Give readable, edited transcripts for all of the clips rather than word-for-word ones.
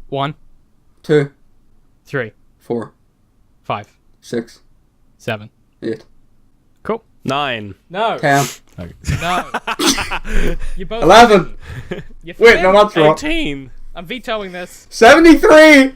1, 2, 3, 4, 5, 6, 7. 8. Cool. 9. No. 10. Okay. No. You both 11. You Wait, no, that's wrong. 18. I'm vetoing this. 73.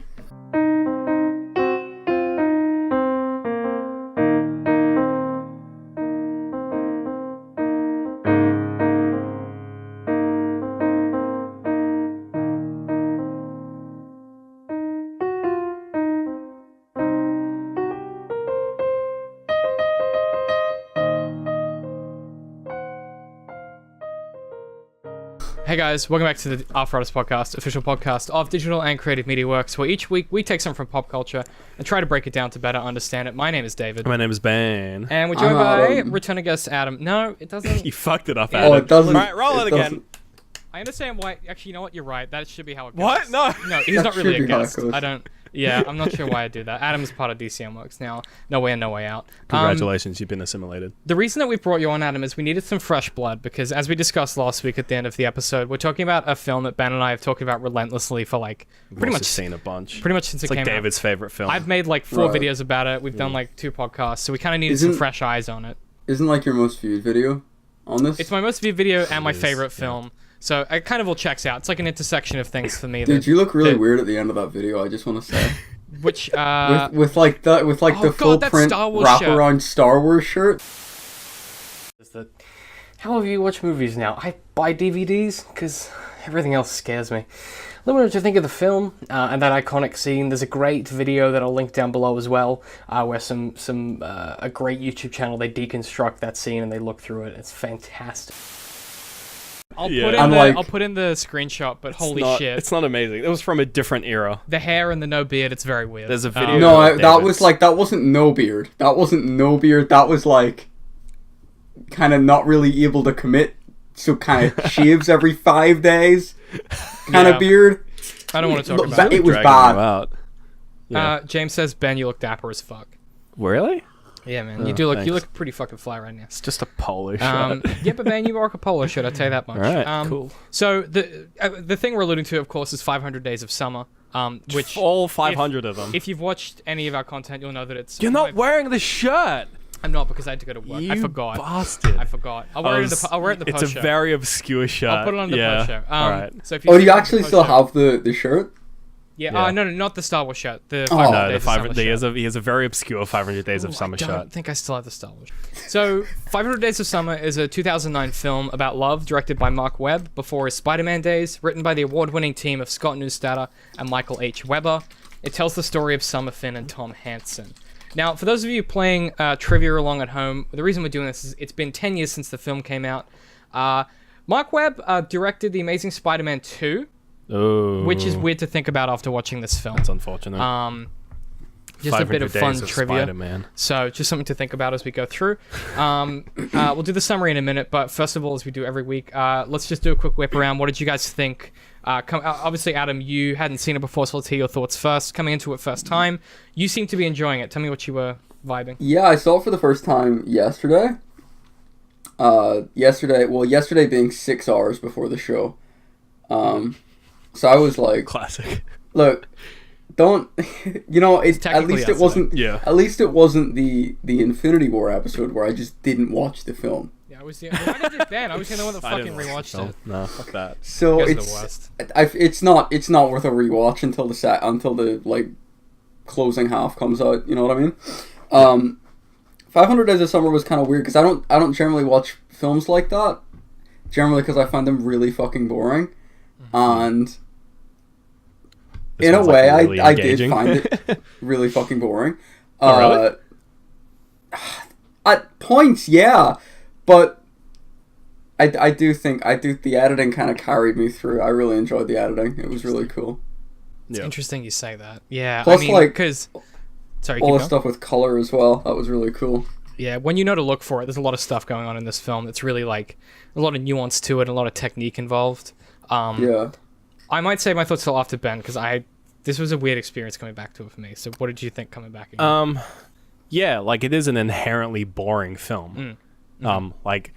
Hey guys, welcome back to the After Artists podcast, official podcast of digital and creative media works, where each week we take something from pop culture and try to break it down to better understand it. My name is David. My name is Ben. And we're joined by returning guest Adam. No, it doesn't. You fucked it up, Adam. Oh, it doesn't. Alright, roll it again. I understand why. Actually, you know what? You're right. That should be how it goes. What? No. No, he's That not really should a be how it guest. goes. I don't. Yeah, I'm not sure why I do that. Adam's part of DCM Works now. No way in, no way out. Congratulations, you've been assimilated. The reason that we've brought you on, Adam, is we needed some fresh blood because, as we discussed last week at the end of the episode, we're talking about a film that Ben and I have talked about relentlessly for pretty much seen a bunch. Pretty much since It's it like came David's out. favorite film. I've made like 4 Right. videos about it. We've done like 2 podcasts, so we kind of needed some fresh eyes on it. Isn't like your most viewed video on this? It's my most viewed video and my is, favorite yeah. film, so it kind of all checks out. It's like an intersection of things for me. Dude, you look really weird at the end of that video. I just want to say, Which with the God, full that print Star Wars wraparound Star Wars shirt. How have you watched movies now? I buy DVDs because everything else scares me. Let me know what you think of the film and that iconic scene. There's a great video that I'll link down below as well, where a great YouTube channel, they deconstruct that scene and they look through it. It's fantastic. I'll Yeah. put in the screenshot, but holy shit, It's not amazing. It was from a different era. the hair and the no beard, it's very weird. There's a video. No, of that was David's. that wasn't no beard. That wasn't no beard. That was like kind of not really able to commit. So kind of shaves every 5 days. Kind of Yeah. beard. I don't want to talk Look, about it. it was Dragging you bad. out. Yeah. James says, Ben, you look dapper as fuck. Really? Yeah, man, Oh, you do look. thanks. You look pretty fucking fly right now. It's just a polo shirt. Yeah, but Ben, you rock a polo shirt. I'll tell you that much. Alright, cool. So the thing we're alluding to, of course, is 500 Days of Summer. Which all 500 of them. If you've watched any of our content, you'll know that it's. You're not wearing the shirt. I'm not, because I had to go to work. I You forgot. bastard. I forgot. I'll wear it in the It's post a show. very obscure shirt. I'll put it on the yeah. post show. Alright. So if Oh, do you see it on the actually post still show- have the shirt? Yeah. Yeah. No, not the Star Wars shirt. The Oh. 500 No, Days the of Summer 500. shirt. He has a very obscure 500 Days of Summer I don't shirt. think I still have the Star Wars. So, 500 Days of Summer is a 2009 film about love, directed by Mark Webb before his Spider-Man days, written by the award-winning team of Scott Neustadter and Michael H. Weber. It tells the story of Summer Finn and Tom Hansen. Now, for those of you playing trivia along at home, the reason we're doing this is it's been 10 years since the film came out. Mark Webb directed The Amazing Spider-Man 2, Oh, which is weird to think about after watching this film. It's unfortunate. Just a bit of 500 fun Days of trivia. Spider-Man. So just something to think about as we go through. We'll do the summary in a minute, but first of all, as we do every week, let's just do a quick whip around. What did you guys think? Obviously, Adam, you hadn't seen it before, so let's hear your thoughts first. Coming into it first time, you seem to be enjoying it. Tell me what you were vibing. Yeah, I saw it for the first time yesterday. Yesterday being 6 hours before the show. So I was like, Classic. look, don't, at technically least it yesterday. wasn't. Yeah. At least it wasn't the Infinity War episode where I just didn't watch the film. Yeah, I was the I did Ben. I was the one that I didn't fucking watch rewatched the it. film. No, fuck that. So You guys are the worst. it's not worth a rewatch until the closing half comes out. You know what I mean? 500 Days of Summer was kind of weird because I don't generally watch films like that. Generally because I find them really fucking boring, and This in a one's, way, really I did engaging. find it really fucking boring. Oh, really? At points, yeah, but I do think the editing kind of carried me through. I really enjoyed the editing. It was really cool. It's Yeah. interesting you say that. Yeah, Plus, I mean, like, because sorry, All keep the going. stuff with color as well. That was really cool. Yeah, when you know to look for it, there's a lot of stuff going on in this film. It's really like a lot of nuance to it, and a lot of technique involved. Yeah. I might say my thoughts till after Ben because this was a weird experience coming back to it for me. So what did you think coming back again? Yeah, like it is an inherently boring film. Like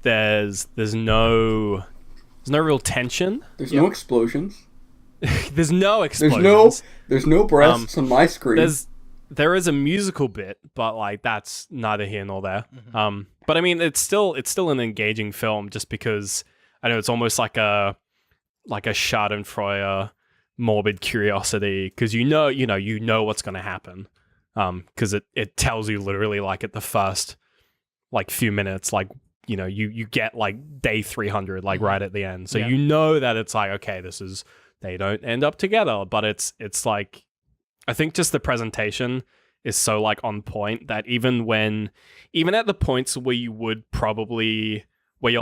there's no real tension. There's no explosions. There's no explosions. There's no breasts on my screen. There is a musical bit, but like that's neither here nor there. But I mean, it's still an engaging film, just because I know it's almost like a Schadenfreude morbid curiosity, because you know what's going to happen, because it tells you literally like at the first like few minutes, like you get like day 300 like right at the end, so you know that it's like, okay, they don't end up together, but it's like, I think just the presentation is so like on point that even at the points where you're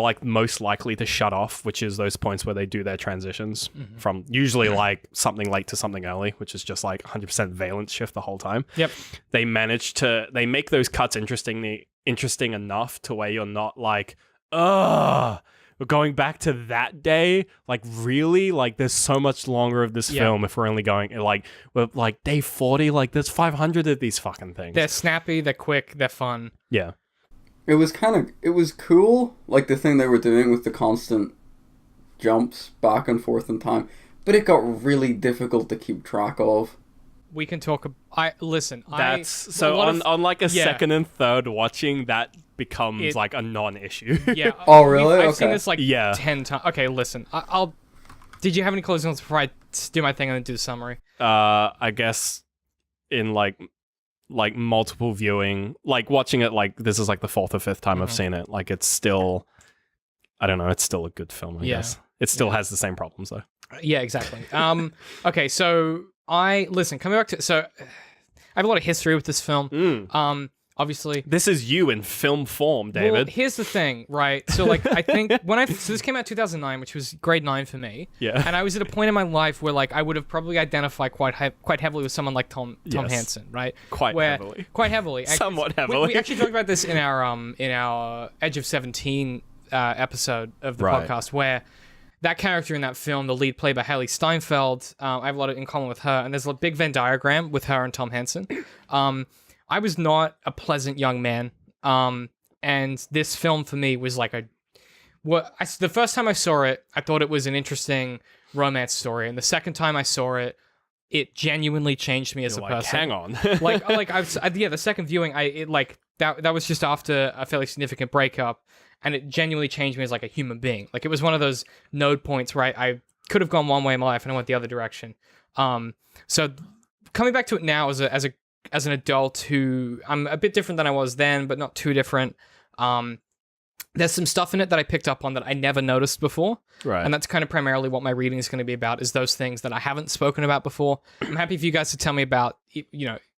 like most likely to shut off, which is those points where they do their transitions from usually like something late to something early, which is just like 100% valence shift the whole time. Yep. They make those cuts interesting enough to where you're not like, we're going back to that day. Like, really? Like, there's so much longer of this film if we're only going like, we're like day 40. Like, there's 500 of these fucking things. They're snappy. They're quick. They're fun. Yeah. It was cool, like the thing they were doing with the constant jumps back and forth in time, but it got really difficult to keep track of. We can talk. That's so on like a second and third watching, that becomes like a non-issue. Yeah. Oh, really? I've seen this like 10 times. Okay, listen. I'll. Did you have any closing notes before I do my thing and then do the summary? I guess in like multiple viewing, like watching it, like this is like the fourth or fifth time I've seen it. Like it's still, I don't know, it's still a good film. I guess it still has the same problems though. Yeah, exactly. Okay, so coming back to, so I have a lot of history with this film. Obviously, this is you in film form, David. Well, here's the thing, right? So like, I think so this came out 2009, which was grade 9 for me. Yeah. And I was at a point in my life where like I would have probably identified quite heavily with someone like Tom Hansen, right? Quite heavily. Somewhat heavily. We actually talked about this in our Edge of 17 episode of the podcast, where that character in that film, the lead played by Haley Steinfeld, I have a lot in common with her, and there's a big Venn diagram with her and Tom Hansen. I was not a pleasant young man, and this film for me was like the first time I saw it, I thought it was an interesting romance story, and the second time I saw it, it genuinely changed me as a person. Hang on, the second viewing, that was just after a fairly significant breakup, and it genuinely changed me as like a human being. Like it was one of those node points where I could have gone one way in my life and I went the other direction. So coming back to it now as an adult who I'm a bit different than I was then, but not too different. There's some stuff in it that I picked up on that I never noticed before. Right. And that's kind of primarily what my reading is going to be about, is those things that I haven't spoken about before. I'm happy for you guys to tell me about,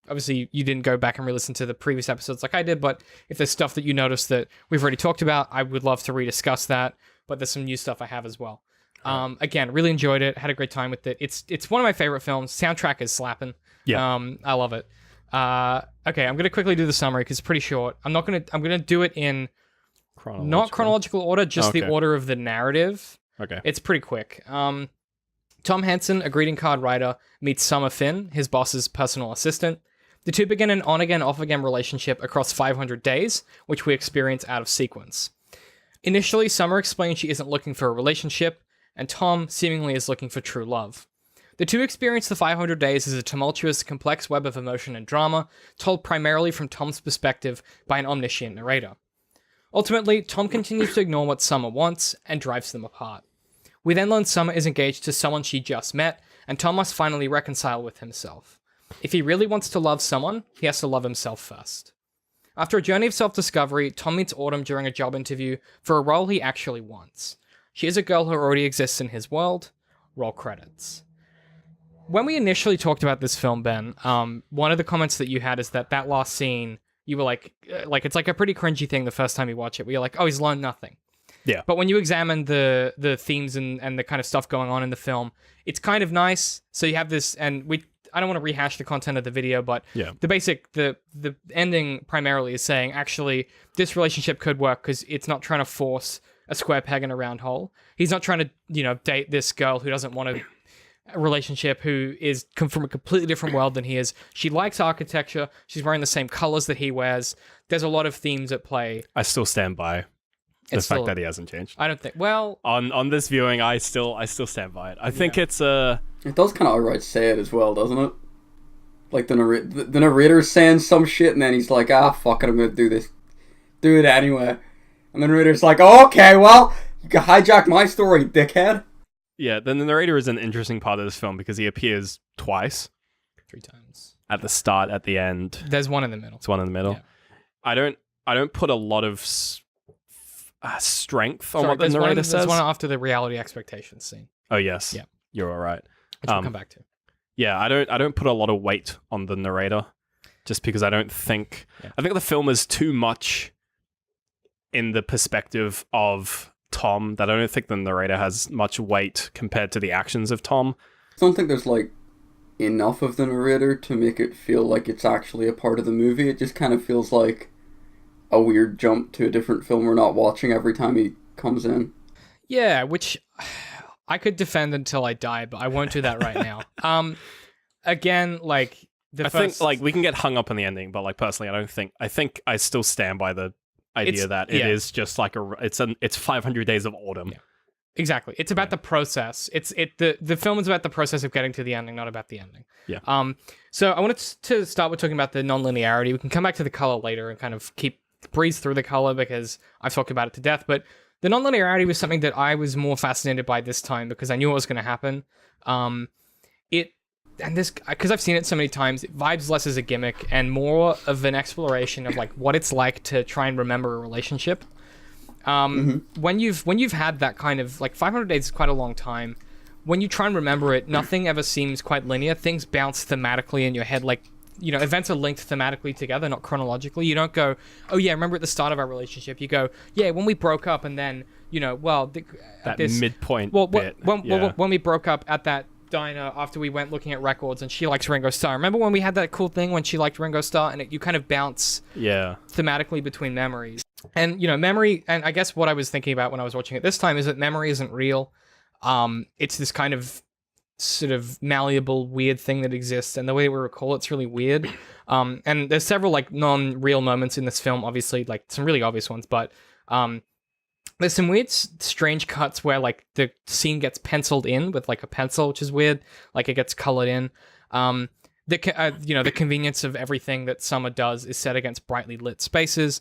obviously you didn't go back and re-listen to the previous episodes like I did, but if there's stuff that you noticed that we've already talked about, I would love to rediscuss that. But there's some new stuff I have as well. Again, really enjoyed it. Had a great time with it. It's one of my favorite films. Soundtrack is slapping. Yeah. I love it. Okay, I'm gonna quickly do the summary because it's pretty short. I'm gonna do it in not chronological order, just the order of the narrative. Okay. It's pretty quick. Tom Hansen, a greeting card writer, meets Summer Finn, his boss's personal assistant. The two begin an on-again, off-again relationship across 500 days, which we experience out of sequence. Initially, Summer explains she isn't looking for a relationship, and Tom seemingly is looking for true love. The two experience the 500 days as a tumultuous, complex web of emotion and drama, told primarily from Tom's perspective by an omniscient narrator. Ultimately, Tom continues to ignore what Summer wants and drives them apart. We then learn Summer is engaged to someone she just met, and Tom must finally reconcile with himself. If he really wants to love someone, he has to love himself first. After a journey of self-discovery, Tom meets Autumn during a job interview for a role he actually wants. She is a girl who already exists in his world. Roll credits. When we initially talked about this film, Ben, one of the comments that you had is that last scene, you were like it's like a pretty cringy thing the first time you watch it, where you're like, oh, he's learned nothing. Yeah. But when you examine the themes and the kind of stuff going on in the film, it's kind of nice. So you have this, and I don't want to rehash the content of the video, but the ending primarily is saying, actually, this relationship could work because it's not trying to force a square peg in a round hole. He's not trying to, date this girl who doesn't want a relationship, who is from a completely different world than he is. She likes architecture. She's wearing the same colors that he wears. There's a lot of themes at play. I still stand by The It's fact still- that he hasn't changed. I don't think. Well, On this viewing, I still stand by it. I think it's a. It does kind of outright say it as well, doesn't it? Like the narrator's saying some shit, and then he's like, "Ah, fuck it, I'm gonna do this, do it anyway." And the narrator's like, oh, "Okay, well, you can hijack my story, dickhead." Yeah, then the narrator is an interesting part of this film because he appears twice. 3 times. At the start, at the end. There's one in the middle. It's one in the middle. Yeah. I don't put a lot of strength on Sorry, what the there's narrator one, says. There's one after the reality expectations scene, Oh yes. Yeah. You're all right. which we'll come back to. Yeah, I don't put a lot of weight on the narrator, just because I don't think I think the film is too much in the perspective of Tom that I don't think the narrator has much weight compared to the actions of Tom. I don't think there's like enough of the narrator to make it feel like it's actually a part of the movie. It just kind of feels like a weird jump to a different film we're not watching every time he comes in. Yeah, which I could defend until I die, but I won't do that right now. Again, like I think like we can get hung up on the ending, but like personally, I think I still stand by the idea that it is just like it's 500 Days of Autumn. Yeah. Exactly. It's about the process. The film is about the process of getting to the ending, not about the ending. Yeah. So I wanted to start with talking about the non-linearity. We can come back to the color later and kind of breeze through the color because I've talked about it to death. But the non-linearity was something that I was more fascinated by this time because I knew what was going to happen. Because I've seen it so many times, it vibes less as a gimmick and more of an exploration of like what it's like to try and remember a relationship. When you've had that kind of like 500 days is quite a long time. When you try and remember it, nothing ever seems quite linear. Things bounce thematically in your head, like events are linked thematically together, not chronologically. You don't go, oh yeah, remember at the start of our relationship. You go, yeah, when we broke up, and then That midpoint bit. When we broke up at that diner after we went looking at records, and she likes Ringo Starr. Remember when we had that cool thing when she liked Ringo Starr, and you kind of bounce thematically between memories. And memory, and I guess what I was thinking about when I was watching it this time is that memory isn't real. It's this kind of sort of malleable, weird thing that exists, and the way we recall it's really weird. And there's several like non-real moments in this film, obviously, like some really obvious ones, but there's some weird, strange cuts where like the scene gets penciled in with like a pencil, which is weird. Like it gets colored in. The convenience of everything that Summer does is set against brightly lit spaces.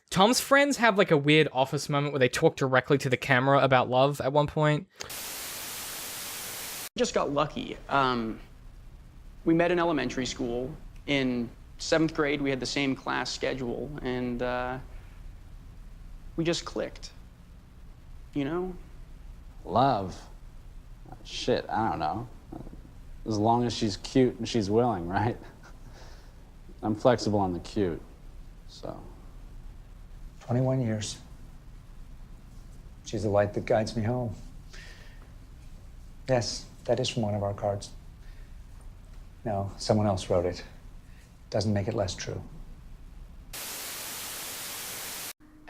Tom's friends have like a weird office moment where they talk directly to the camera about love at one point. Just got lucky. We met in elementary school. In 7th grade, we had the same class schedule, and we just clicked. Love? Shit, I don't know. As long as she's cute and she's willing, right? I'm flexible on the cute, so. 21 years. She's the light that guides me home. Yes, that is from one of our cards. No, someone else wrote it. Doesn't make it less true.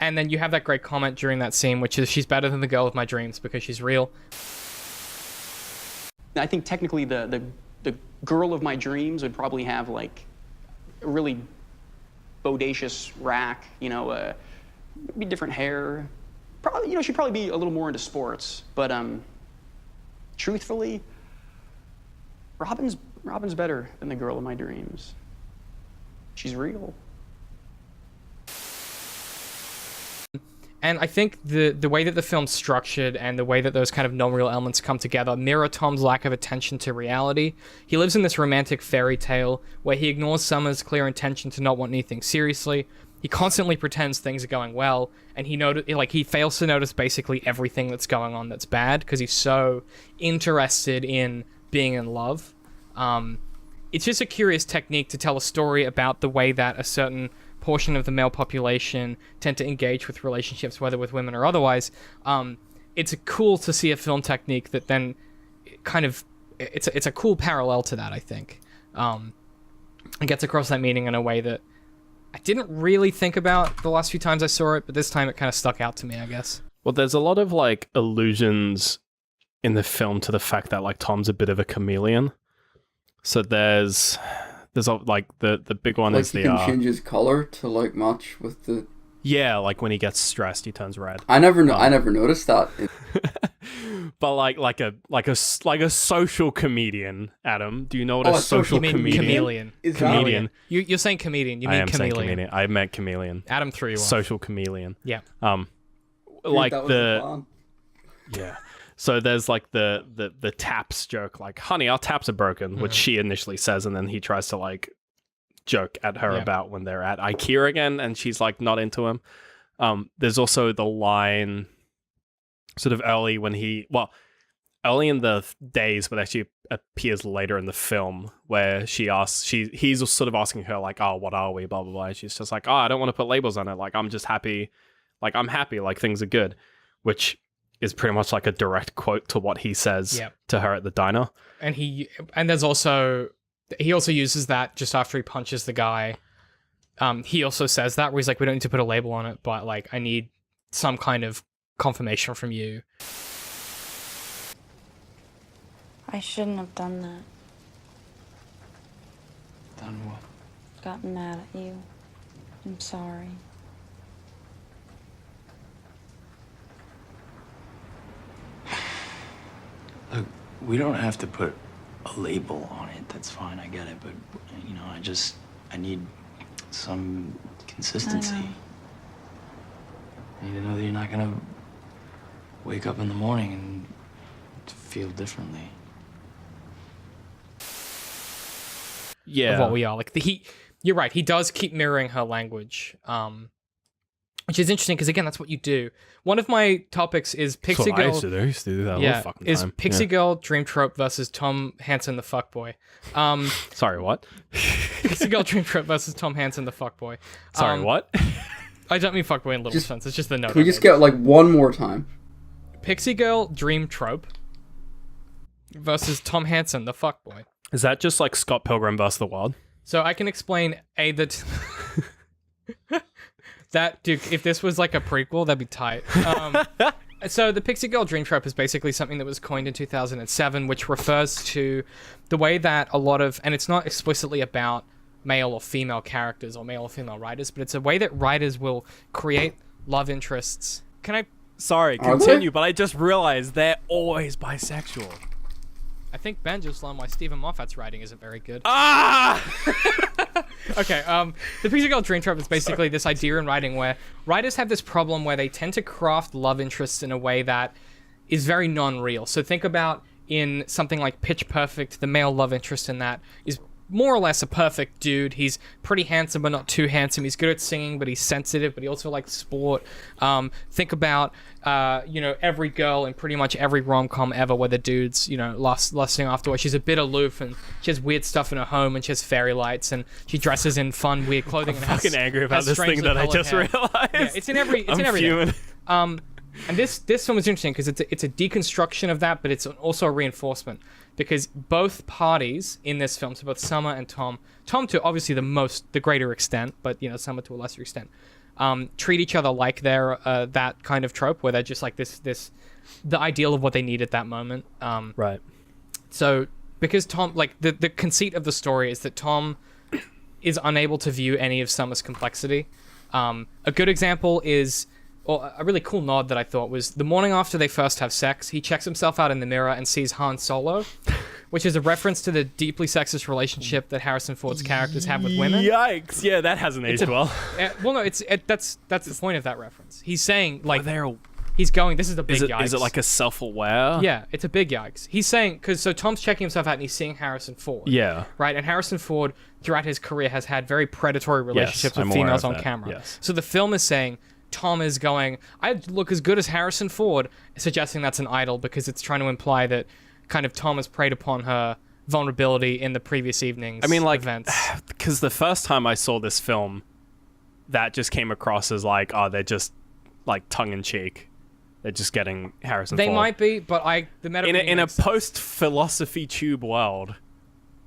And then you have that great comment during that scene, which is, she's better than the girl of my dreams because she's real. I think technically the girl of my dreams would probably have like a really bodacious rack, maybe different hair. Probably, she'd probably be a little more into sports. But truthfully, Robin's better than the girl of my dreams. She's real. And I think the way that the film's structured and the way that those kind of non-real elements come together mirror Tom's lack of attention to reality. He lives in this romantic fairy tale where he ignores Summer's clear intention to not want anything seriously. He constantly pretends things are going well, and he fails to notice basically everything that's going on that's bad because he's so interested in being in love. It's just a curious technique to tell a story about the way that a certain portion of the male population tend to engage with relationships, whether with women or otherwise. It's cool to see a film technique that then kind of it's a cool parallel to that, I think. It gets across that meaning in a way that I didn't really think about the last few times I saw it, but this time it kind of stuck out to me, I guess. Well, there's a lot of like allusions in the film to the fact that like Tom's a bit of a chameleon. So there's like the big one like is he the can change his color to like match with the Yeah, like when he gets stressed, he turns red. I never noticed that. But like a social comedian, Adam. Do you know what a social You mean comedian? chameleon. Is that- Comedian. You're saying comedian. You I mean am saying chameleon. chameleon. I meant chameleon. Adam threw you off. Social chameleon. Yeah. Like that was the plan. yeah. So there's like the taps joke, like, honey, our taps are broken, which she initially says, and then he tries to like joke at her about when they're at IKEA again, and she's like not into him. There's also the line sort of early early in the days, but actually appears later in the film, where he's sort of asking her like, oh, what are we, blah blah blah, and she's just like, oh, I don't want to put labels on it, like I'm just happy, like I'm happy, like things are good, which is pretty much like a direct quote to what he says to her at the diner. And he also uses that just after he punches the guy. He also says that, where he's like, we don't need to put a label on it, but like I need some kind of confirmation from you. I shouldn't have done that. Done what? Gotten mad at you. I'm sorry. Look, we don't have to put a label on it. That's fine, I get it. But, you know, I need some consistency. I need to know that you're not gonna wake up in the morning and feel differently. Of what we are. Like you're right. He does keep mirroring her language, which is interesting because again, that's what you do. One of my topics is Pixie That's what Girl. I used to do that all the fucking is time. Pixie Girl Dream Trope versus Tom Hansen the fuckboy. Sorry, what? Pixie Girl Dream Trope versus Tom Hansen the fuckboy. Sorry, what? I don't mean fuckboy in literal sense. It's just the note. Can we just get like one more time? Pixie Girl Dream Trope versus Tom Hansen the fuckboy. Is that just like Scott Pilgrim vs. the World? So I can explain that that dude, if this was like a prequel, that'd be tight. So the Pixie Girl Dream Trope is basically something that was coined in 2007, which refers to the way that a lot of, and it's not explicitly about male or female characters or male or female writers, but it's a way that writers will create love interests. Can I? Sorry, Are continue, they? but I just realized they're always bisexual. I think Ben just learned why Stephen Moffat's writing isn't very good. Ah! Okay, the Pixie Girl Dream Trope is basically this idea in writing where writers have this problem where they tend to craft love interests in a way that is very non-real. So think about in something like Pitch Perfect, the male love interest in that is more or less a perfect dude. He's pretty handsome, but not too handsome. He's good at singing, but he's sensitive, but he also likes sport. Think about, every girl in pretty much every rom-com ever where the dude's, lusting after her. She's a bit aloof, and she has weird stuff in her home, and she has fairy lights, and she dresses in fun, weird clothing. I'm and fucking angry about this thing that I just realized. Yeah, it's in everything. And this film is interesting because it's a deconstruction of that, but it's also a reinforcement because both parties in this film, so both Summer and Tom to obviously the greater extent, but Summer to a lesser extent, treat each other like they're that kind of trope where they're just like the ideal of what they need at that moment. Right. So because Tom, like the conceit of the story is that Tom is unable to view any of Summer's complexity. A good example is. Or a really cool nod that I thought was the morning after they first have sex, he checks himself out in the mirror and sees Han Solo, which is a reference to the deeply sexist relationship that Harrison Ford's characters have with women. Yikes! Yeah, that hasn't aged well. Well, no, that's the point of that reference. He's saying like he's going. This is a big yikes. Is it like a self-aware? Yeah, it's a big yikes. He's saying because Tom's checking himself out and he's seeing Harrison Ford. Yeah. Right, and Harrison Ford throughout his career has had very predatory relationships I'm with aware females of on that. camera. Yes. So the film is saying. Tom is going, I look as good as Harrison Ford, suggesting that's an idol because it's trying to imply that kind of Tom has preyed upon her vulnerability in the previous evening's events. Because the first time I saw this film, that just came across as like, oh, they're just like tongue-in-cheek. They're just getting Harrison Ford. They might be, but the metaphor in a post-philosophy tube world,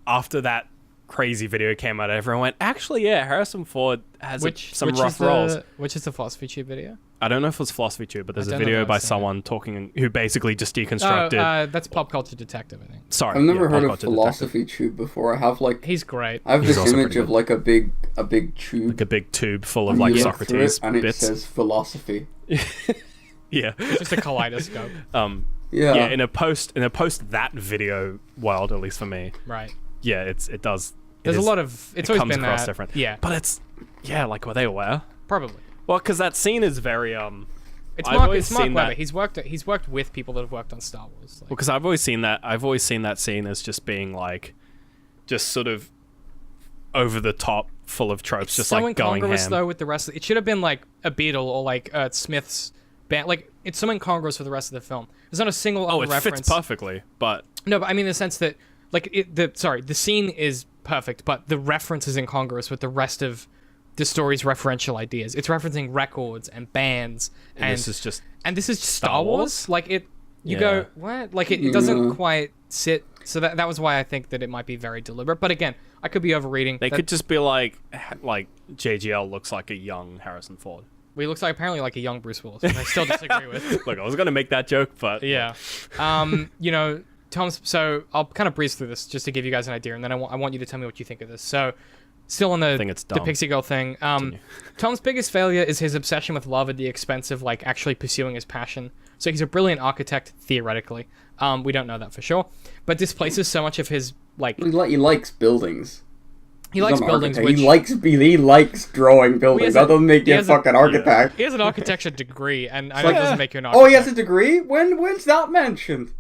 after that crazy video came out, everyone went, actually, yeah, Harrison Ford has some which rough roles. Which is the Philosophy Tube video? I don't know if it was Philosophy Tube, but there's I a don't know video if I've by seen someone talking who basically just deconstructed. That's Pop Culture Detective, I think. Sorry, I've never yeah, heard Pop of Culture Philosophy Tube before. I have like He's great. I have He's this also image pretty of good. like a big tube. Like a big tube full of and like you look through Socrates it, and it bits. says philosophy. Yeah. It's just a kaleidoscope. Yeah. In a post that video world, at least for me. Right. Yeah, it does. There's a lot of. It's always comes been across that. different. Yeah. But it's like, were they aware? Probably. Well, because that scene is very It's I've Mark. always It's Mark seen Webber. that- He's worked with people that have worked on Star Wars. Like, because I've always seen that scene as just being like, just sort of over the top, full of tropes, just so like going incongruous ham. though with the rest of it should have been like a Beatle or like Smith's band. Like it's so incongruous with the rest of the film. There's not a single other It reference. fits perfectly, but No, but I mean in the sense that like the scene is perfect, but the reference is incongruous with the rest of the story's referential ideas. It's referencing records and bands, and this is just Star Wars. Like it, you go what? Like it doesn't quite sit. So that was why I think that it might be very deliberate. But again, I could be overreading. They could just be like JGL looks like a young Harrison Ford. Well, he looks like apparently like a young Bruce Willis, which I still disagree with. Look, I was gonna make that joke, but Yeah. You know, Tom's. So I'll kind of breeze through this just to give you guys an idea, and then I want you to tell me what you think of this. So, still on the think it's the dumb. Pixie Girl thing. Tom's biggest failure is his obsession with love at the expense of like actually pursuing his passion. So he's a brilliant architect theoretically. We don't know that for sure, but displaces so much of his like. He likes buildings. He likes an buildings. architect. Which he likes drawing buildings. That doesn't make you a fucking architect. he has an architecture degree, and I know it doesn't make you an Oh, architect. he has a degree? When's that mentioned?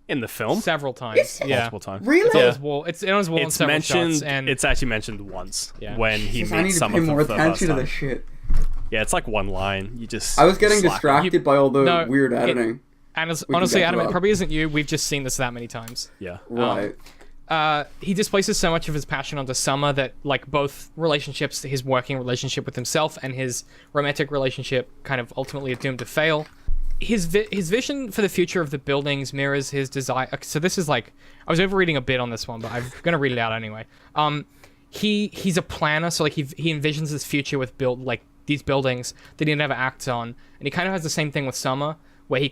in the film, several times. Yeah. multiple times. Really? It's on his wall. It's on his wall in It's several mentioned. shots, and It's actually mentioned once when he I need meets to some pay of them more for the first attention to time. this shit. Yeah, it's like one line. You just. I was getting slack. distracted by all the No, weird editing. And We can honestly, get to Adam, it that. probably isn't you. We've just seen this that many times. Yeah. Right. He displaces so much of his passion onto Summer that, like, both relationships, his working relationship with himself and his romantic relationship, kind of ultimately are doomed to fail. His vision for the future of the buildings mirrors his desire. So this is like, I was overreading a bit on this one, but I'm gonna read it out anyway. He's a planner, so like he envisions this future with these buildings that he never acts on, and he kind of has the same thing with Summer, where he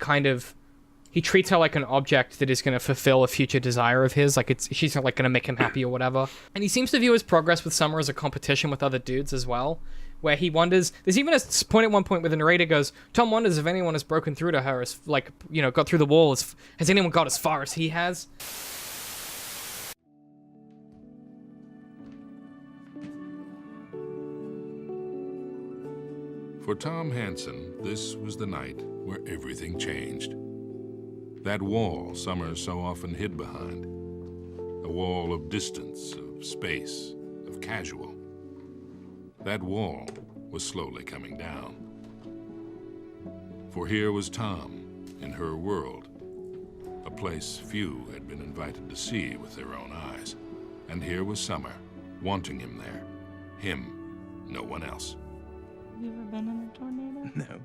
treats her like an object that is going to fulfill a future desire of his, like she's like going to make him happy or whatever. And he seems to view his progress with Summer as a competition with other dudes as well, where he wonders, there's even a point at one point where the narrator goes, Tom wonders if anyone has broken through to her, as like, you know, got through the wall, has anyone got as far as he has? For Tom Hansen, this was the night where everything changed. That wall Summer so often hid behind. A wall of distance, of space, of casual. That wall was slowly coming down. For here was Tom, in her world, a place few had been invited to see with their own eyes. And here was Summer, wanting him there. Him, no one else. You ever been in a tornado? No.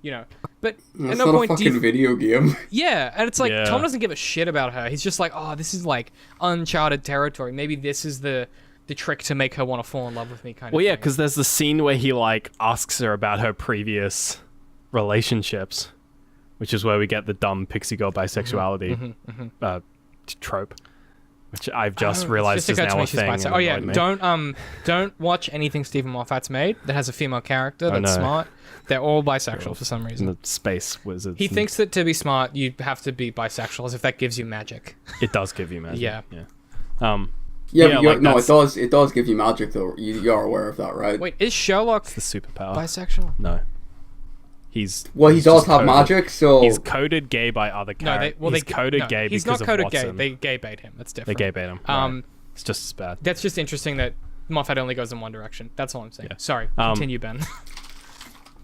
You know, but That's at no not point a do you fucking video game. Yeah, and it's like, Yeah. Tom doesn't give a shit about her. He's just like, oh, this is like uncharted territory. Maybe this is the trick to make her want to fall in love with me kind of Well, yeah, thing. because there's the scene where he like asks her about her previous relationships, which is where we get the dumb pixie girl bisexuality trope, which I've just realized is now a thing. and Oh yeah, annoyed me. don't watch anything Stephen Moffat's made that has a female character that's no. smart. They're all bisexual for some reason. And the space wizards. He and- thanks that to be smart, you have to be bisexual, as if that gives you magic. it does give you magic. Yeah. Yeah. Yeah, Yeah, but like no, that's- it does give you magic though. You're aware of that, right? Wait, is Sherlock The superpower. bisexual? No. He's Well, he does just have coded- magic, so He's coded gay by other No, characters. He's coded no, gay he's because not coded of gay. Watson. They gay bait him. That's They different. gay bait him. Um, It's just as bad. That's just interesting that Moffat only goes in one direction. That's all I'm saying. Yeah. Sorry, continue, Ben.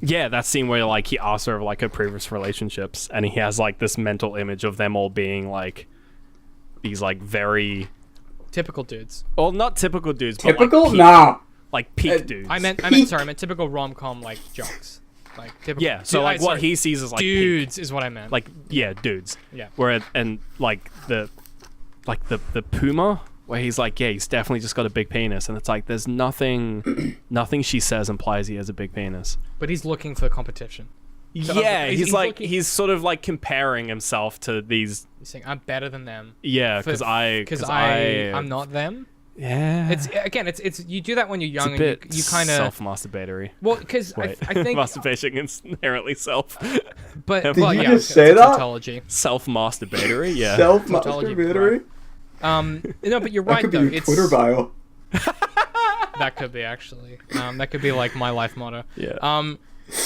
Yeah, that scene where like he asks her of like her previous relationships, and he has like this mental image of them all being like these like very Typical dudes. well, not typical dudes, typical. but like peak, Nah, like peak dudes. I meant typical rom-com like jocks. Like typical. yeah. So like what he sees as like peak. dudes is what I meant. Like yeah, dudes. Yeah. Where and like the puma where he's like, yeah, he's definitely just got a big penis, and it's like there's nothing she says implies he has a big penis. But he's looking for competition. So yeah, he's like looking, he's sort of like comparing himself to these. He's saying I'm better than them. Yeah, because I'm not them. Yeah, it's you do that when you're young, it's a bit and you kind of self-masturbatory. Well, because I think masturbation is inherently self. But did you just say that? Tautology. Self-masturbatory, yeah. Self-masturbatory. No, but you're right That could though. be your Twitter bio. That could be actually. That could be like my life motto. Yeah.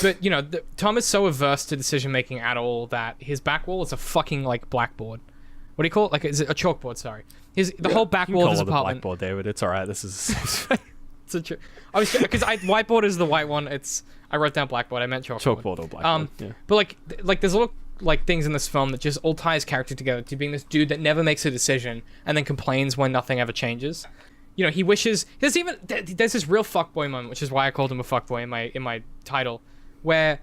But you know, Tom is so averse to decision making at all that his back wall is a fucking like blackboard. What do you call it? Like, is it a chalkboard? Sorry. The whole back wall of his apartment. Blackboard, David. It's all right. This is. It's a because whiteboard is the white one. I wrote down blackboard. I meant chalkboard. Chalkboard or blackboard. Yeah. But like there's little like things in this film that just all tie his character together to being this dude that never makes a decision and then complains when nothing ever changes. You know, he wishes. There's this real fuckboy moment, which is why I called him a fuckboy in my title, where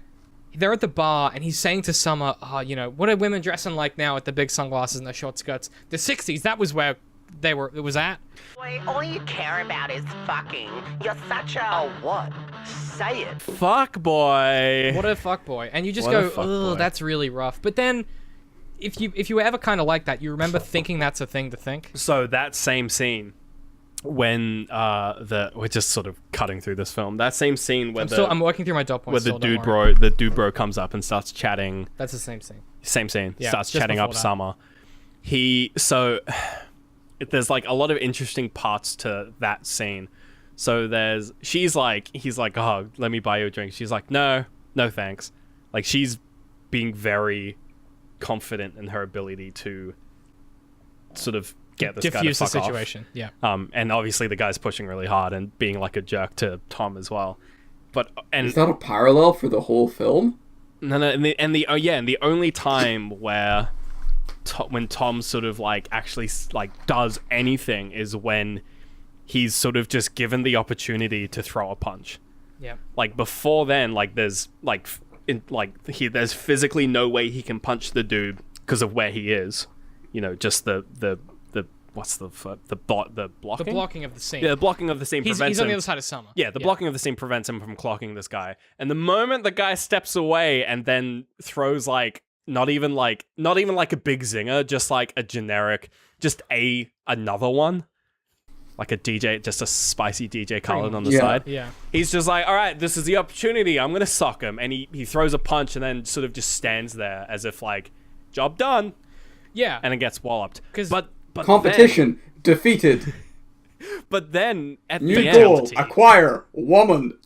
they're at the bar and he's saying to Summer, "Oh, you know, what are women dressing like now with the big sunglasses and the short skirts? The '60s. That was where it was at." Boy, all you care about is fucking. You're such a what? Say it. Fuck boy. What a fuckboy. And you just What a go, "Oh, fuckboy. that's really rough." But then, if you were ever kind of like that, you remember thinking that's a thing to think. So that same scene, when we're just sort of cutting through this film. That same scene where I'm working through my dot points. where still, the dude bro comes up and starts chatting. That's the same scene. Same scene. Yeah, starts just chatting up before that. Summer. There's like a lot of interesting parts to that scene. So he's like, "Oh, let me buy you a drink." She's like, "No, thanks." Like, she's being very confident in her ability to sort of get this guy to Diffuse the fuck off. situation. Yeah. And obviously the guy's pushing really hard and being like a jerk to Tom as well. Is that a parallel for the whole film? No, and the only time where when Tom sort of like actually like does anything is when he's sort of just given the opportunity to throw a punch. Yeah. Like before then, like there's there's physically no way he can punch the dude because of where he is. You know, just the blocking? The blocking of the scene. Yeah, the blocking of the scene prevents him. He's on the other side of Summer. Yeah, the blocking of the scene prevents him from clocking this guy. And the moment the guy steps away and then throws like not even like a big zinger, just like a generic, just another one. Like a DJ, just a spicy DJ Khaled on the side. Yeah. He's just like, all right, this is the opportunity. I'm going to sock him. And he throws a punch and then sort of just stands there as if like, job done. Yeah. And it gets walloped. But competition defeated. But then at New the goal, end, acquire woman.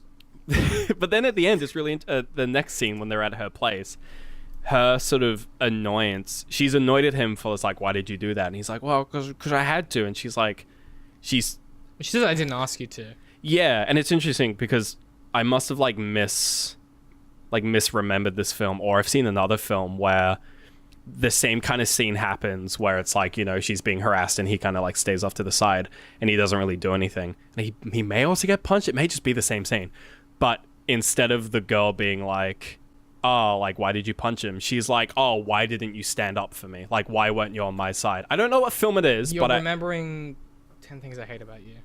but then at the end, it's really the next scene when they're at her place. Her sort of annoyance. She's annoyed at him for, it's like, why did you do that? And he's like, well, because I had to. And she's like, she says, I didn't ask you to. Yeah, and it's interesting because I must have misremembered this film, or I've seen another film where the same kind of scene happens where it's like, you know, she's being harassed and he kind of like stays off to the side and he doesn't really do anything. And he may also get punched. It may just be the same scene. But instead of the girl being like, oh, like, why did you punch him? She's like, oh, why didn't you stand up for me? Like, why weren't you on my side? I don't know what film it is, You're but remembering 10 Things I Hate About You.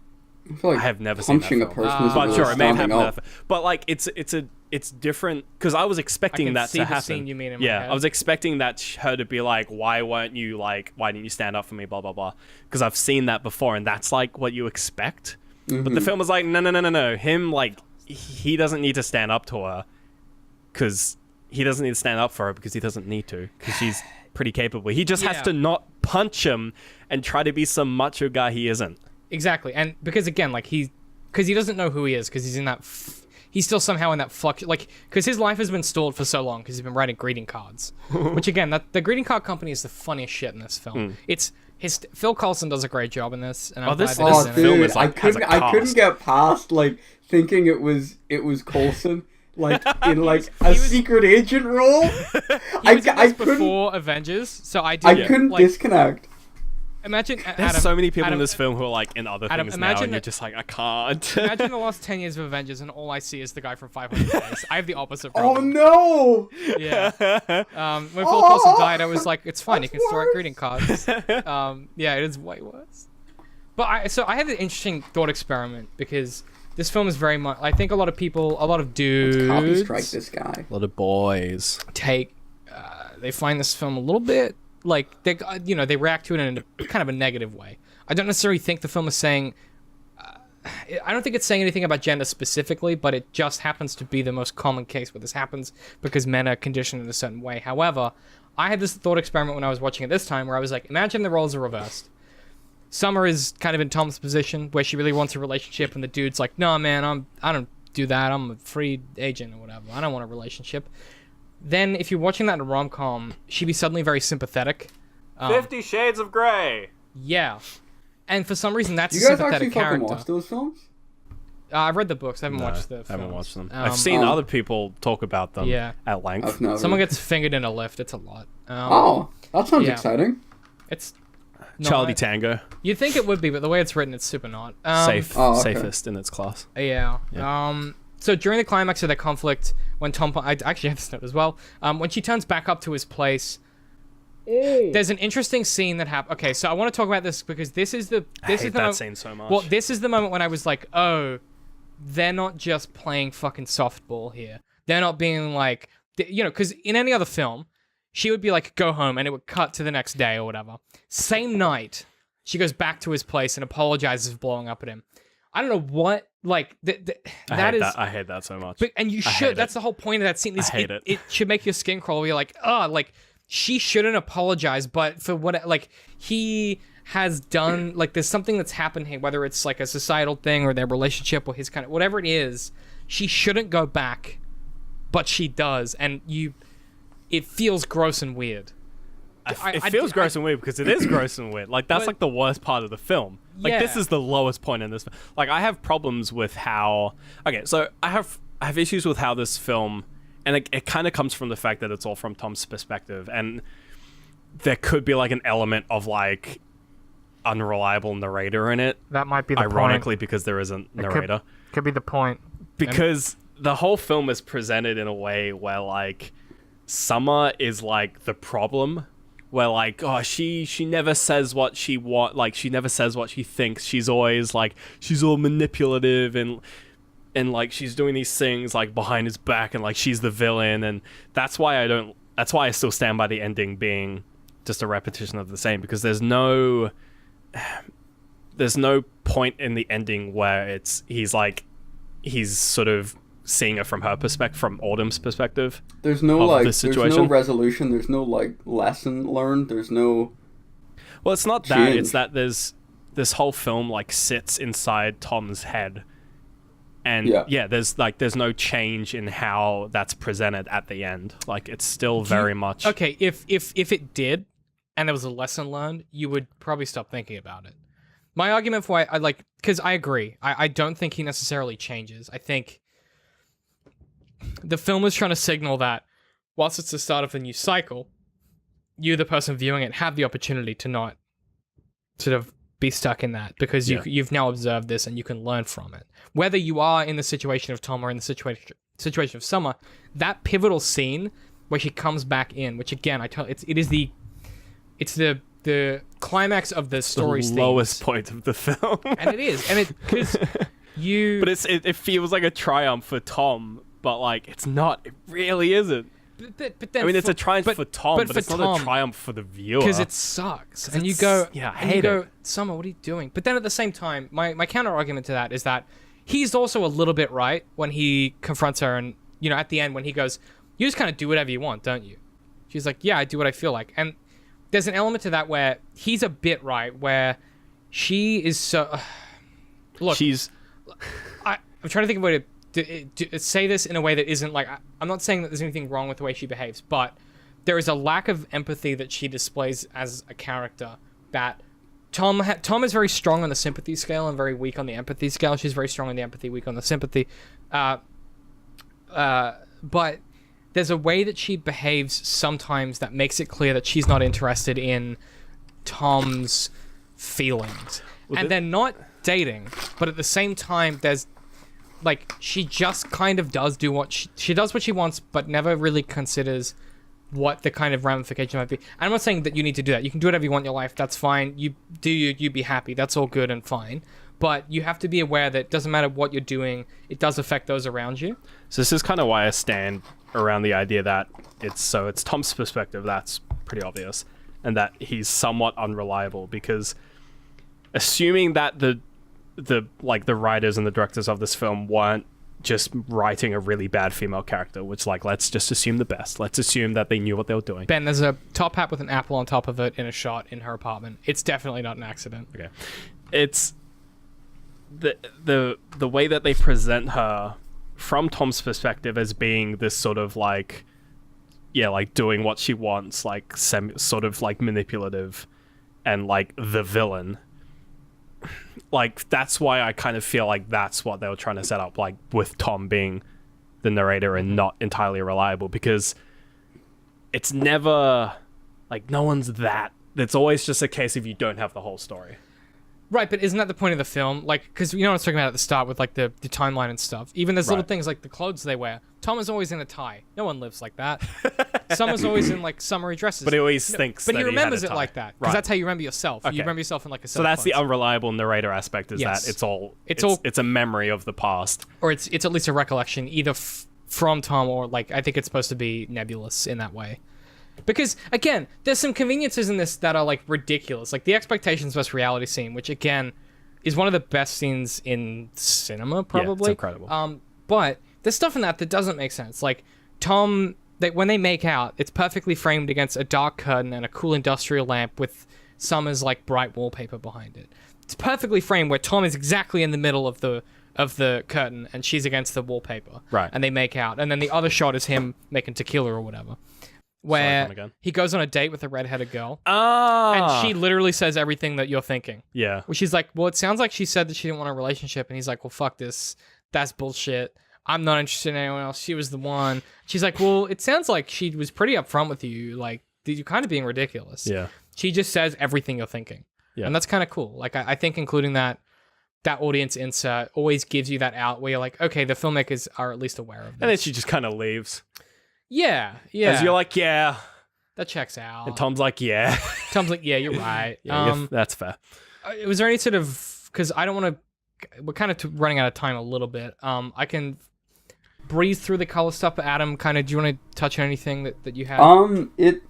I feel like I have never seen that punching a film. person is But really sure, it may have standing happened. up. But like, it's different because I was expecting can that see to the happen. scene you mean in my yeah, head. I was expecting her to be like, why didn't you stand up for me? Blah blah blah. Because I've seen that before, and that's like what you expect. But the film was like, no. Him, like, he doesn't need to stand up to her because he doesn't need to stand up for her because he doesn't need to because she's pretty capable. He just has to not punch him and try to be some macho guy he isn't. Exactly, and because again, like because he doesn't know who he is because he's in that. He's still somehow in that flux, like, because his life has been stalled for so long because he's been writing greeting cards. Which again, the greeting card company is the funniest shit in this film. Phil Coulson does a great job in this. And I'm glad that he's in it. film is like, I couldn't get past like thinking it was Coulson. Like in like a secret agent role. He was in this before Avengers, so I couldn't disconnect. Imagine there's so many people in this film who are like in other things now, and you're just like, I can't. Imagine the last 10 years of Avengers, and all I see is the guy from 500 Days. I have the opposite Oh problem. no! Yeah. When Phil Coulson died, I was like, it's fine. He can still write greeting cards. Yeah, it is way worse. But I had an interesting thought experiment because this film is very much. I think a lot of people, a lot of dudes, copy strike this guy. A lot of boys they find this film a little bit like they react to it in a kind of a negative way. I don't necessarily think the film is saying. I don't think it's saying anything about gender specifically, but it just happens to be the most common case where this happens because men are conditioned in a certain way. However, I had this thought experiment when I was watching it this time where I was like, imagine the roles are reversed. Summer is kind of in Tom's position where she really wants a relationship and the dude's like, no, man, I don't do that. I'm a free agent or whatever. I don't want a relationship. Then if you're watching that in a rom-com, she'd be suddenly very sympathetic. 50 Shades of Grey. Yeah. And for some reason, that's you a guys sympathetic actually character. fucking watch those films? I've read the books. I haven't watched the films. I haven't watched them. I've seen other people talk about them at length. Someone gets fingered in a lift. It's a lot. That sounds exciting. It's Charlie Tango. You'd think it would be, but the way it's written, it's super not. Safest in its class. Yeah. So during the climax of their conflict, when Tom... I actually have this note as well. When she turns back up to his place... There's an interesting scene that happened. Okay, so I want to talk about this because this is the... I hate that scene so much. Well, this is the moment when I was like, oh, they're not just playing fucking softball here. They're not being like... because in any other film, she would be like, go home, and it would cut to the next day or whatever. Same night, she goes back to his place and apologizes for blowing up at him. I don't know what... Like, I hate that so much. But, and you should. That's the whole point of that scene. I hate it. It should make your skin crawl. Where you're like, she shouldn't apologize, but for what, like, he has done, like, there's something that's happened here, whether it's, like, a societal thing or their relationship or his kind of, whatever it is, she shouldn't go back, but she does, and it feels gross and weird. It feels gross and weird because it is gross and weird. Like, that's, like, the worst part of the film. Like, this is the lowest point in this film. Like, I have problems with how... Okay, so I have issues with how this film... And it kind of comes from the fact that it's all from Tom's perspective. And there could be, like, an element of, like, unreliable narrator in it. That might be the point. Ironically, because there isn't narrator. Could be the point. Because the whole film is presented in a way where, like, Summer is, like, the problem. Where, like, oh, she never says what she she never says what she thinks. She's always, like, she's all manipulative and like she's doing these things like behind his back and like she's the villain, and that's why I still stand by the ending being just a repetition of the same, because there's no point in the ending where he's sort of seeing it from her perspective, from Autumn's perspective. There's no there's no resolution, there's no like lesson learned, there's no Well, it's not that, it's that there's this whole film like sits inside Tom's head. And there's no change in how that's presented at the end. Like, it's still very much... Okay, if it did, and there was a lesson learned, you would probably stop thinking about it. My argument for why I like... Because I agree. I don't think he necessarily changes. I think the film is trying to signal that whilst it's the start of a new cycle, you, the person viewing it, have the opportunity to not sort of be stuck in that, because you've now observed this and you can learn from it. Whether you are in the situation of Tom or in the situation of Summer, that pivotal scene where she comes back in, which again it's the climax of the story's the lowest point of the film, and it is, and it because you. But it feels like a triumph for Tom, but like it's not. It really isn't. But then, I mean, it's a triumph for Tom, but it's not a triumph for the viewer. Because it sucks. And you go, I hate it. Summer, what are you doing? But then at the same time, my counter argument to that is that he's also a little bit right when he confronts her, and, you know, at the end when he goes, you just kind of do whatever you want, don't you? She's like, yeah, I do what I feel like. And there's an element to that where he's a bit right, where she is so... look, I'm trying to think of a way to say this in a way that isn't like... I'm not saying that there's anything wrong with the way she behaves, but there is a lack of empathy that she displays as a character that Tom is very strong on the sympathy scale and very weak on the empathy scale. She's very strong on the empathy, weak on the sympathy. But there's a way that she behaves sometimes that makes it clear that she's not interested in Tom's feelings. And they're not dating, but at the same time, there's... Like, she just kind of does do what she does what she wants, but never really considers what the kind of ramification might be. I'm not saying that you need to do that. You can do whatever you want in your life. That's fine. You do you be happy. That's all good and fine. But you have to be aware that it doesn't matter what you're doing, it does affect those around you. So this is kind of why I stand around the idea that it's Tom's perspective. That's pretty obvious, and that he's somewhat unreliable, because assuming that the writers and the directors of this film weren't just writing a really bad female character, which, like, let's just assume the best. Let's assume that they knew what they were doing. Ben, there's a top hat with an apple on top of it in a shot in her apartment. It's definitely not an accident. Okay. It's the way that they present her from Tom's perspective as being this sort of like, yeah, like doing what she wants, like sort of like manipulative and like the villain. Like, that's why I kind of feel like that's what they were trying to set up, like with Tom being the narrator and not entirely reliable, because it's never like, no one's that. It's always just a case if you don't have the whole story. Right, but isn't that the point of the film? Like, because you know what I was talking about at the start with like the timeline and stuff. Even there's little things like the clothes they wear. Tom is always in a tie. No one lives like that. Summer's always in like summery dresses. But he always thinks. But that he remembers had a it tie. like that because that's how you remember yourself. Okay. You remember yourself in like a. So that's the unreliable narrator aspect. Is Yes. that it's a memory of the past, or it's at least a recollection, either from Tom or like I think it's supposed to be nebulous in that way. Because again, there's some conveniences in this that are like ridiculous, like the expectations versus reality scene, which again is one of the best scenes in cinema, probably. Yeah, it's incredible. But there's stuff in that doesn't make sense. Like Tom, when they make out, it's perfectly framed against a dark curtain and a cool industrial lamp with Summer's like bright wallpaper behind it. It's perfectly framed where Tom is exactly in the middle of the curtain and she's against the wallpaper. Right. And they make out, and then the other shot is him making tequila or whatever. Where he goes on a date with a redheaded girl. And she literally says everything that you're thinking. Yeah. Well, she's like, well, it sounds like she said that she didn't want a relationship. And he's like, well, fuck this. That's bullshit. I'm not interested in anyone else. She was the one. She's like, well, it sounds like she was pretty upfront with you. Like, you're kind of being ridiculous. Yeah. She just says everything you're thinking. Yeah. And that's kind of cool. Like, I think including that audience insert always gives you that out where you're like, okay, the filmmakers are at least aware of this. And then she just kind of leaves. Yeah. As you're like, yeah. That checks out. And Tom's like, yeah. Tom's like, yeah, you're right. That's fair. Was there any sort of... Because I don't want to... We're kind of running out of time a little bit. I can breeze through the color stuff, but Adam, kind of, do you want to touch on anything that you had? It...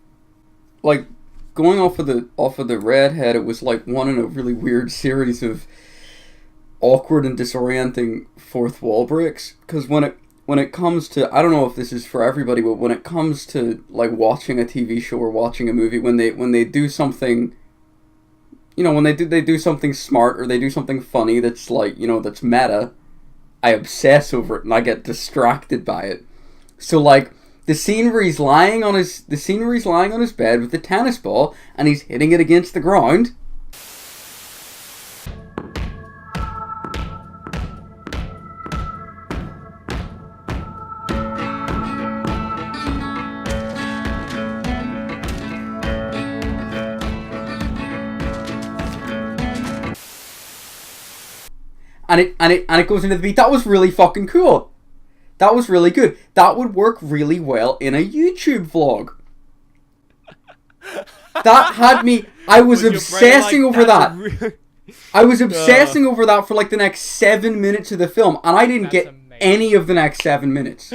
Like, going off of the redhead, it was like one in a really weird series of awkward and disorienting fourth wall breaks. Because when it comes to, I don't know if this is for everybody, but when it comes to like watching a TV show or watching a movie, when they do something, you know, when they do something smart or they do something funny that's like, you know, that's meta, I obsess over it and I get distracted by it. So like the scene where he's lying on his bed with the tennis ball and he's hitting it against the ground. And it goes into the beat. That was really fucking cool. That was really good. That would work really well in a YouTube vlog. That had me... I was obsessing over that. I was obsessing over that for like the next 7 minutes of the film, and I didn't get any of the next 7 minutes.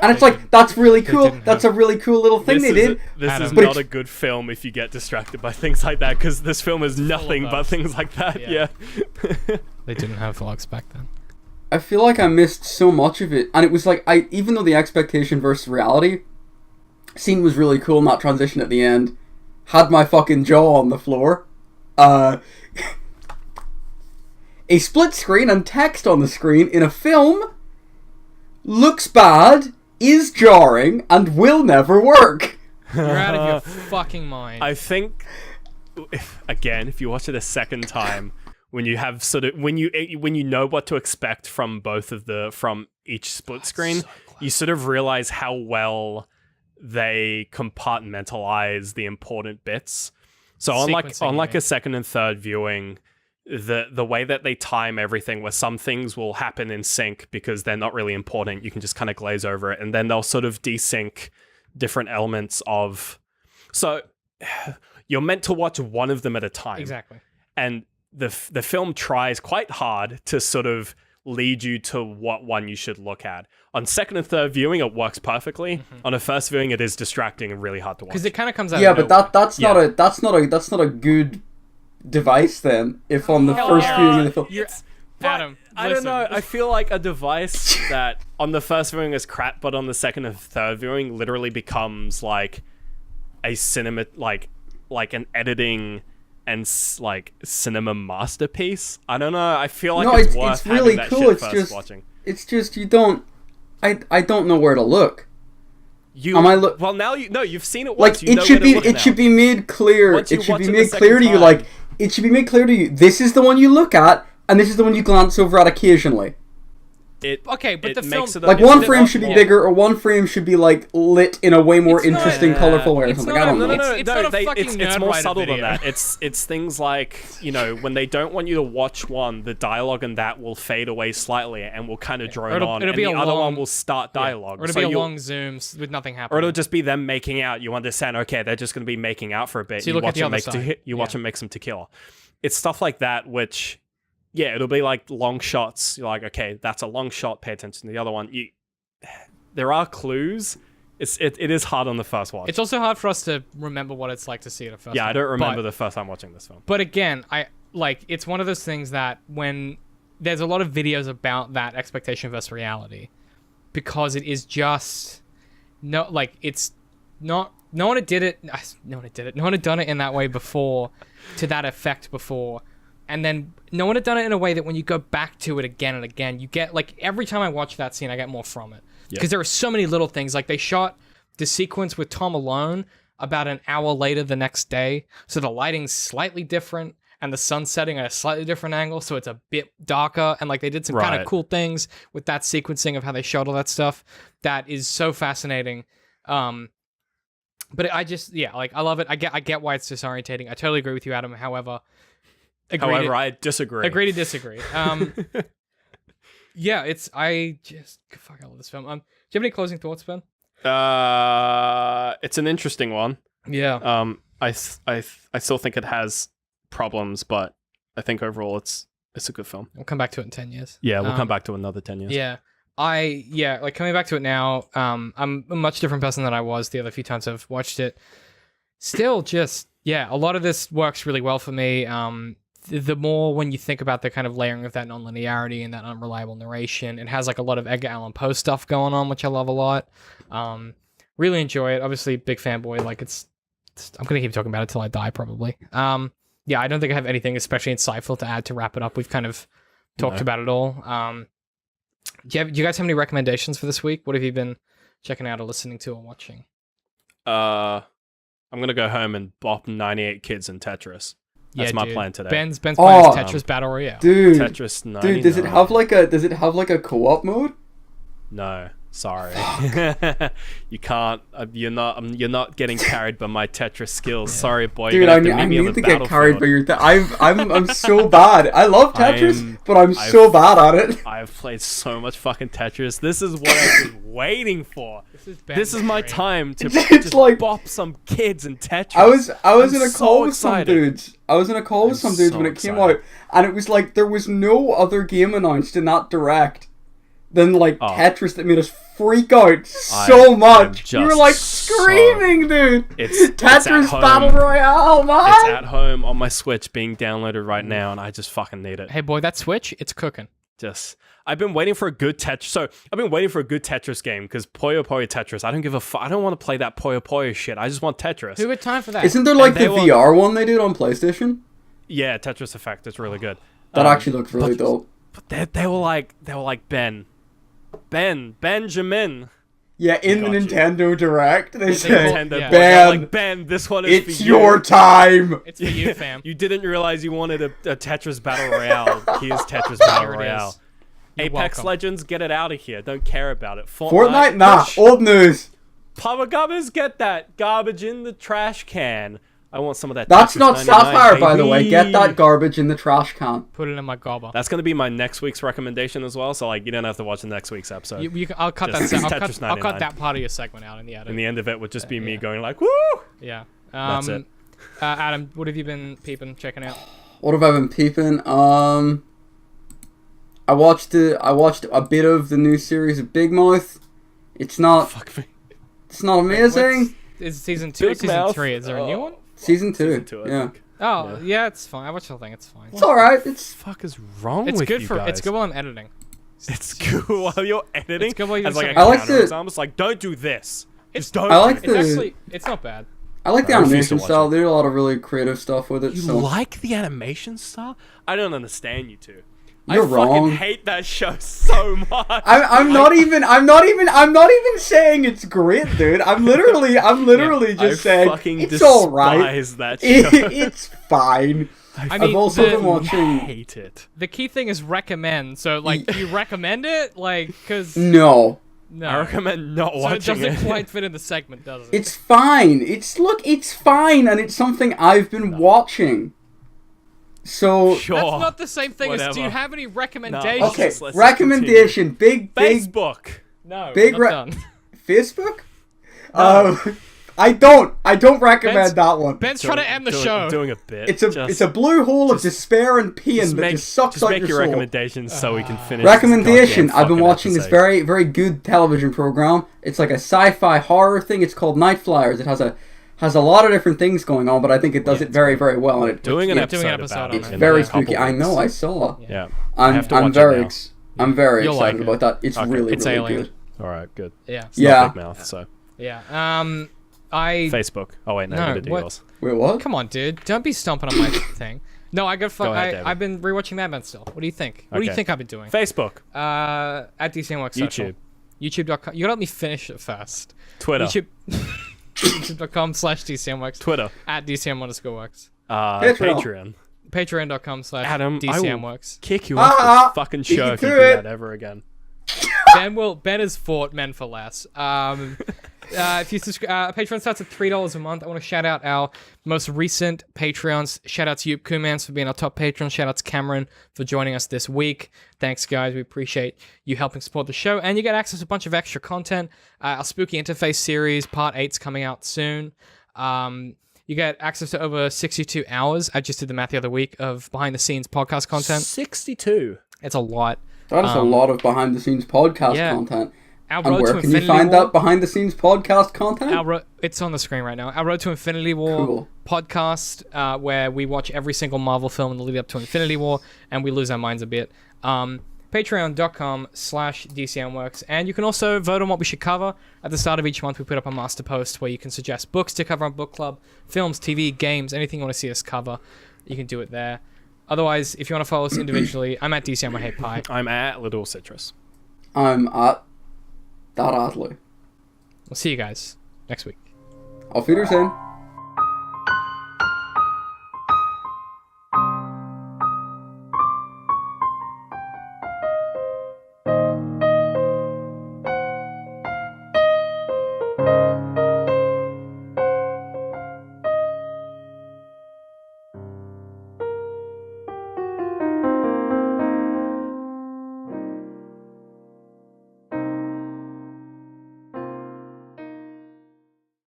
And it's like, that's really cool. That's a really cool little thing they did. This is not a good film if you get distracted by things like that, because this film is nothing but things like that. Yeah. They didn't have vlogs back then. I feel like I missed so much of it, and it was like, even though the expectation versus reality scene was really cool, and that transition at the end had my fucking jaw on the floor. A split screen and text on the screen in a film looks bad, is jarring, and will never work. You're out of your fucking mind. I think, if you watch it a second time, when you have when you know what to expect from from each split screen, you sort of realize how well they compartmentalize the important bits. So on like a second and third viewing, the way that they time everything, where some things will happen in sync because they're not really important, you can just kind of glaze over it, and then they'll sort of desync different elements of. So you're meant to watch one of them at a time. Exactly. And the film tries quite hard to sort of lead you to what one you should look at. On second and third viewing, it works perfectly. Mm-hmm. On a first viewing, it is distracting and really hard to watch. Because it kind of comes out. Yeah, of but that's not a good device then. If on the first viewing of the film, Adam, I don't know. I feel like a device that on the first viewing is crap, but on the second and third viewing literally becomes like a cinema, like an editing and like cinema masterpiece. I don't know. I feel like it's worth really having that cool. shit It's first just watching. It's just you don't. I don't know where to look. Well, now you've seen it once. Like it should be made clear. It should be made clear to you. Like it should be made clear to you. This is the one you look at, and this is the one you glance over at occasionally. Okay, but the film like one frame should be bigger, or one frame should be like lit in a way more interesting, colorful way or something. I don't know. It's more subtle than that. It's things like, you know, when they don't want you to watch one, the dialogue in that will fade away slightly and will kind of drone on, and the other one will start dialogue. Or it'll be a long zoom with nothing happening. Or it'll just be them making out. You understand? Okay, they're just going to be making out for a bit. So you look at the other side. You watch them make some tequila. It's stuff like that which. Yeah, it'll be like long shots. You're like, okay, that's a long shot. Pay attention to the other one. There are clues. It is hard on the first watch. It's also hard for us to remember what it's like to see it at first. Yeah, I don't remember the first time watching this film. But again, it's one of those things that when there's a lot of videos about that expectation versus reality, because it is just it's not. No one had did it. No one had did it. No one had done it in that way before, to that effect before. And then no one had done it in a way that when you go back to it again and again, you get, like, every time I watch that scene, I get more from it. Because there are so many little things. Like, they shot the sequence with Tom alone about an hour later the next day. So the lighting's slightly different and the sun's setting at a slightly different angle. So it's a bit darker. And, like, they did some kind of cool things with that sequencing of how they shot all that stuff. That is so fascinating. But I just, I love it. I get why it's disorientating. I totally agree with you, Adam. However, I disagree. Agree to disagree. Yeah, I love this film. Do you have any closing thoughts, Ben? It's an interesting one. Yeah. I still think it has problems, but I think overall it's a good film. We'll come back to it in 10 years. Yeah, we'll come back to another 10 years. Yeah. Like coming back to it now, I'm a much different person than I was the other few times I've watched it. Still just, a lot of this works really well for me. The more when you think about the kind of layering of that non-linearity and that unreliable narration, it has like a lot of Edgar Allan Poe stuff going on, which I love a lot. Really enjoy it. Obviously, big fanboy. Like I'm gonna keep talking about it till I die, probably. I don't think I have anything especially insightful to add to wrap it up. We've kind of talked about it all. Do you guys have any recommendations for this week? What have you been checking out or listening to or watching? I'm gonna go home and bop 98 kids in Tetris. That's my plan today. Ben's playing Tetris Battle Royale. Dude, Tetris 99. Dude, does it have like a co-op mode? No, sorry. You can't. You're not getting carried by my Tetris skills. Sorry, boy. Dude, I need to get carried by your. I'm so bad. I love Tetris, but I'm so bad at it. I've played so much fucking Tetris. This is what I've been waiting for. This is my time to just like bop some kids in Tetris. I was in a call with some dudes. I was in a call with some dudes when it came out, and it was like there was no other game announced in that direct than like Tetris that made us freak out so much. You were like screaming, dude. It's Tetris Battle Royale, man. It's at home on my Switch being downloaded right now, and I just fucking need it. Hey boy, that Switch, it's cooking. I've been waiting for a good Tetris. So I've been waiting for a good Tetris game because Puyo Puyo Tetris. I don't give a fuck. I don't want to play that Puyo Puyo shit. I just want Tetris. Who had time for that? Isn't there like the VR one they did on PlayStation? Yeah, Tetris Effect. It's really good. That actually looked really dope. But they were like Benjamin. Yeah, in the Nintendo Direct, they said, Ben, this one is it's for you. your time. It's for you, fam. You didn't realize you wanted a Tetris Battle Royale. Here's Tetris Battle Royale. Apex Legends, get it out of here. Don't care about it. Fortnite, nah. Old news. Papa Gubbers, get that garbage in the trash can. I want some of that. That's Tetris not 99, satire, by the way. baby. Get that garbage in the trash can. Put it in my gobber. That's going to be my next week's recommendation as well. So like, you don't have to watch the next week's episode. I'll cut Just that. Tetris I'll cut 99. that part of your segment out in the edit. And the end of it would just be me going like, "Woo!" Yeah. That's it. Adam, what have you been peeping, checking out? What have I been peeping? I watched a bit of the new series of Big Mouth. It's not. Fuck me. It's not amazing. Is it season 2 or Big season Mouth. 3? Is there a new one? Season 2. Season 2, I Yeah. think. Oh, yeah, it's fine. I watched the whole thing. It's fine. It's alright. What the fuck is wrong It's with good you for. guys? It's good while I'm editing. It's good while you're editing. It's good while you're As like a editing. I like counter the- exam. It's like, don't do this. Just don't. I like do it. It's the- actually. It's not bad. I like the I refuse to animation watch style. it. They do a lot of really creative stuff with it. You so like the animation style? I don't understand you two. You're I wrong. fucking hate that show so much. I'm not even saying it's great, dude. I'm literally just saying fucking it's alright. despise that show. It's fine. I mean, I've also been I watching. hate it. The key thing is recommend. So, like, you recommend it, like, because No, no, I recommend not so it watching doesn't it. quite fit in the segment, does it? it's fine. It's fine, and it's something I've been watching. So Sure. That's not the same thing as. Do you Whatever. have any recommendations? okay, Let's recommendation. Big Facebook. No, Big not re- done. Facebook. I don't recommend that one. Ben's trying to end the show. Doing a bit. It's a blue hole of despair and pain that just sucks out make your your soul. recommendations so we can finish. this Recommendation. goddamn I've been fucking watching this episode. very, very good television program. It's like a sci-fi horror thing. It's called Night Flyers. It has a lot of different things going on, but I think it does it very, very well. And Doing an it- episode episode about on it it's it. in very a couple spooky. I know. I weeks. saw. Yeah. I have to watch I'm it very, now. I'm very You'll excited like about that. It's Okay. really, It's really alien. good. All right. Good. Yeah. It's Yeah. not Big Mouth. So Yeah. I. Facebook. Oh wait, no, No, I'm gonna do what? yours. Wait, what? Come on, dude. Don't be stomping on my thing. No, I got. Go ahead, David. I've been rewatching Mad Men still. What do you think? What do you Okay. think I've been doing? Facebook. At DCNWorks Social. YouTube. YouTube.com. You gotta let me finish it first. Twitter. YouTube. YouTube.com/DCNWorks. Twitter. At DCM_works. Patreon. Patreon.com/DCMworks. Adam, I will kick you Ah, off this fucking you show can if you do do it. that ever again. Ben has fought men for less. If you subscribe, Patreon starts at $3 a month. I want to shout out our most recent Patreons. Shout out to Yoop Kumans for being our top Patreon. Shout out to Cameron for joining us this week. Thanks, guys. We appreciate you helping support the show. And you get access to a bunch of extra content. Our Spooky Interface series, Part 8's coming out soon. You get access to over 62 hours. I just did the math the other week of behind-the-scenes podcast content. 62. It's a lot. That is a lot of behind-the-scenes podcast content. Our And Road where to can you Infinity find War, that behind-the-scenes podcast content? It's on the screen right now. Our Road to Infinity War Cool. podcast, where we watch every single Marvel film in the lead up to Infinity War, and we lose our minds a bit. Patreon.com/DCMworks. And you can also vote on what we should cover. At the start of each month, we put up a master post where you can suggest books to cover on book club, films, TV, games, anything you want to see us cover. You can do it there. Otherwise, if you want to follow us individually, I'm at DCMWorks. I'm at Little Citrus. I'm at ThatAdly. We'll see you guys next week. Auf Wiedersehen.